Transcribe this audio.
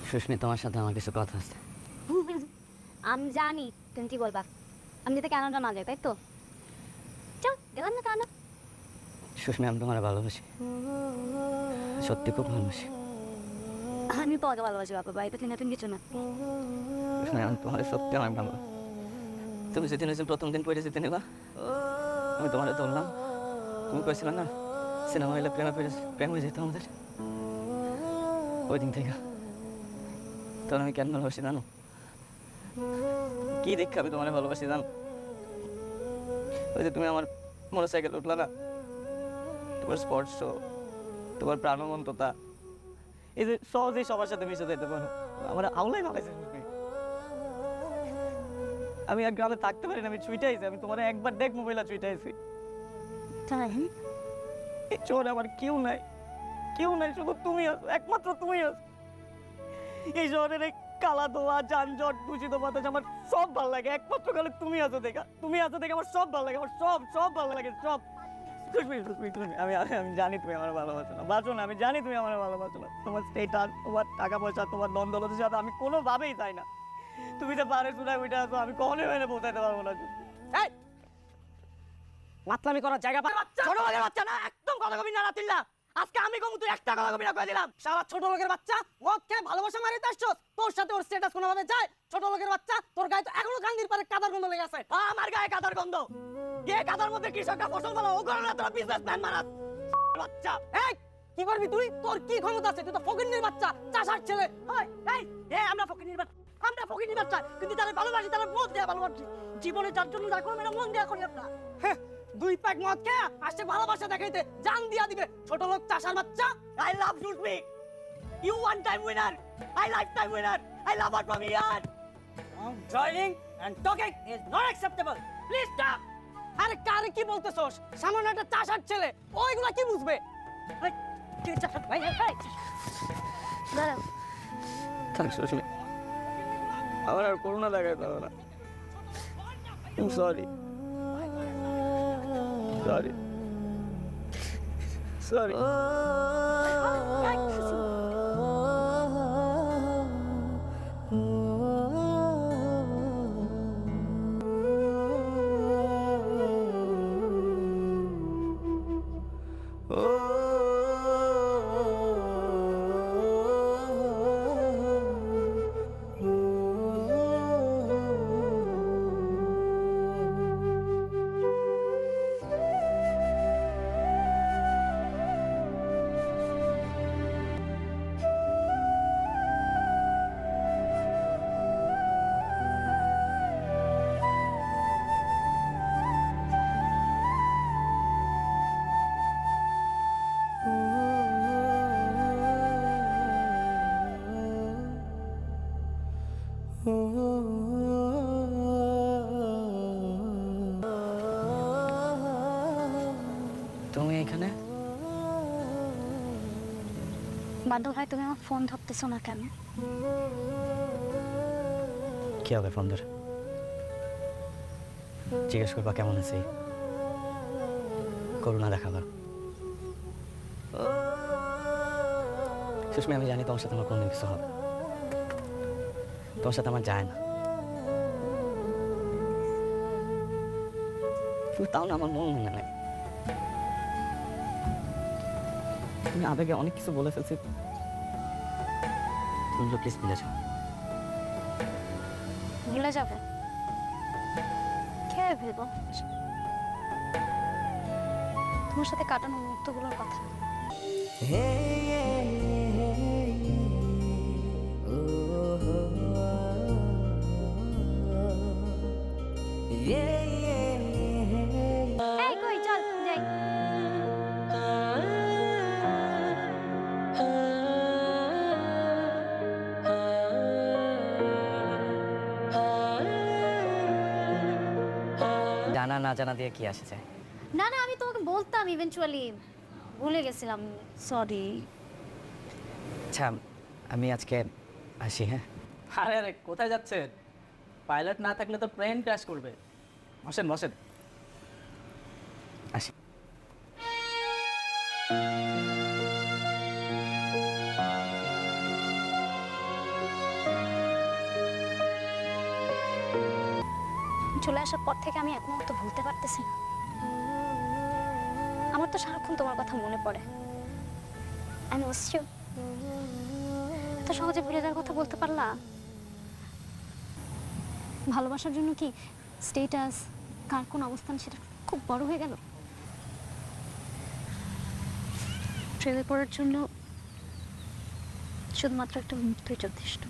সুস্মি, তোমার সাথে আমার কিছু কথা আছে। আমি জানি তুমি কি বলবা। আমি যাতে কানাডা না যাই, তাই তো? চল গেলাম না কানাডা। সুস্মি, আমি তোমার ভালোবাসি, সত্যি খুব ভালোবাসি। আমি তোমাকে ভালোবাসি বাবা, বাড়িতে নতুন কিছু না। সুস্মি, আমি তোমার সত্যি অনেক ভালো। তুমি যেদিন হয়েছে প্রথম দিন পড়ে যেতে নিবা, আমি তোমার ধরলাম। তুমি কইছিল না সিনেমা হইলে প্রেম হয়ে যেত আমাদের। ওই দিন থেকে তখন আমি কেন ভালোবাসি জানো? কি দেখে আমি তোমার ভালোবাসি জানো? ওই যে তুমি আমার মোটরসাইকেল উঠলা না, তোমার স্পর্শ, তোমার প্রাণবন্ততা, এই যে সহজেই সবার সাথে মিশে যেতে পারো, আমার আউলাই ভালাইছে তুমি। আমি এক গ্রামে থাকতে পারি না, আমি ছুটে আইছি। আমি তোমার একবার দেখ মোবাইলে ছুটে আইছি। তাই এই শহরে আমার কেউ নাই, কেউ নাই, শুধু তুমি আছো, একমাত্র তুমি আছো। এই শহরের এই কালা ধোয়া, যানজট, দূষিত বাতাস আমার সব ভালো লাগে, একমাত্র কালে তুমি আছো দেখা। তুমি আছো দেখে আমার সব ভালো লাগে, আমার সব সব ভালো লাগে, সব। আমি আমি জানি তুমি আমার ভালোবাসো না, বাঁচো না, আমি জানি তুমি আমার ভালোবাসো না। তোমার স্টেটাস, তোমার টাকা পয়সা, তোমার দ্বন্দ্ব দৌলতের সাথে আমি কোনোভাবেই চাই না। তুমি যে পারে চুড়ায় উঠে আসো, আমি কখনোই মেনে পৌঁছাইতে পারবো না। এই, মাতলামি করার জায়গা পাই। ছোট লোকের বাচ্চা না, একদম কথা কবি না রাতিল্লা। আজকে আমি কম, তুই একটা কথা কবি না কয়ে দিলাম। সারা ছোট লোকের বাচ্চা মদ খেয়ে ভালোবাসা মারিতে আসছস, তোর সাথে ওর স্ট্যাটাস কোনোভাবে যায়? ছোট লোকের বাচ্চা, তোর গায়ে তো এখনো গান্ধীর পারে কাদার গন্ধ লেগে আছে। আমার গায়ে কাদার গন্ধ? কে কাদার মধ্যে কৃষকরা ফসল ফলা, ও করে না তোরা বিজনেসম্যান মারাস বাচ্চা। এই কি করবি তুই? তোর কি ক্ষমতা আছে? তুই তো ফকিন্নির বাচ্চা, চাষার ছেলে। এই এই আমরা ফকিনির বাচ্চা, আমরা ফকিনির বাচ্চা, কিন্তু তারা ভালোবাসি, তারা মন দেয়া ভালোবাসি। জীবনে যার জন্য যা করবো মন দেয়া করি আমরা। হ্যাঁ, দুই প্যাক মদ খেয়ে আসছে ভালোবাসা দেখাইতে, জান দিয়া দিবে ছোট লোক চাষার বাচ্চা। I love Sushmi. You one time winner. I lifetime winner. I love her from here. Driving and talking is not acceptable. Please stop. আরে কারে কি বলতেছস? সামান্য একটা চাষার ছেলে, ওইগুলা কি বুঝবে? এই, কি চাষার ভাই? দাঁড়াও। থাক সুস্মি, আমার আর করোনা দেখায় পারো না। Sorry sorry sorry. তুমি এখানে? বাদল ভাই, তুমি আমার ফোন ধরতেছো না কেন? কি হবে ফোন ধরে? জিজ্ঞেস করবা কেমন আছি, করুণা দেখাবা। সুস্মি, আমি জানি তোমার সাথে আমার কোনো কিছু হবে, তোমার সাথে আমার যায় না। কিন্তু তাও না আমার মন মনে নাই। তুমি আবেগে অনেক কিছু বলে ফেলছি, তুমি প্লিজ ভুলে যাও। ভুলে যাবে? খেয়ে ফেলবো তোমার সাথে কাটানো মুহূর্তগুলোর কথা। এই কই, চল যাই। জানা না জানা দিয়ে কি আসে যায়? না না, আমি তোমাকে বলতাম, ইভেন্চুয়ালি ভুলে গেছিলাম, সরি। আচ্ছা, আমি আজকে আসি। হ্যাঁ, আরে আরে কোথায় যাচ্ছেন? পাইলট না থাকলে তো প্লেন ক্র্যাশ করবে। বসেন বসেন। আসি। চলে আসার পর থেকে আমি এক মুহূর্ত ভুলতে পারতেছি না। আমার তো সারাক্ষণ তোমার কথা মনে পড়ে। I miss you. তো সহজে ভুলে যাওয়ার কথা বলতে পারলা? ভালোবাসার জন্য কি স্টেটাস, কার কোন অবস্থান সেটা খুব বড় হয়ে গেল? প্রেমে পড়ার জন্য শুধুমাত্র একটা মুহূর্তই যথেষ্ট।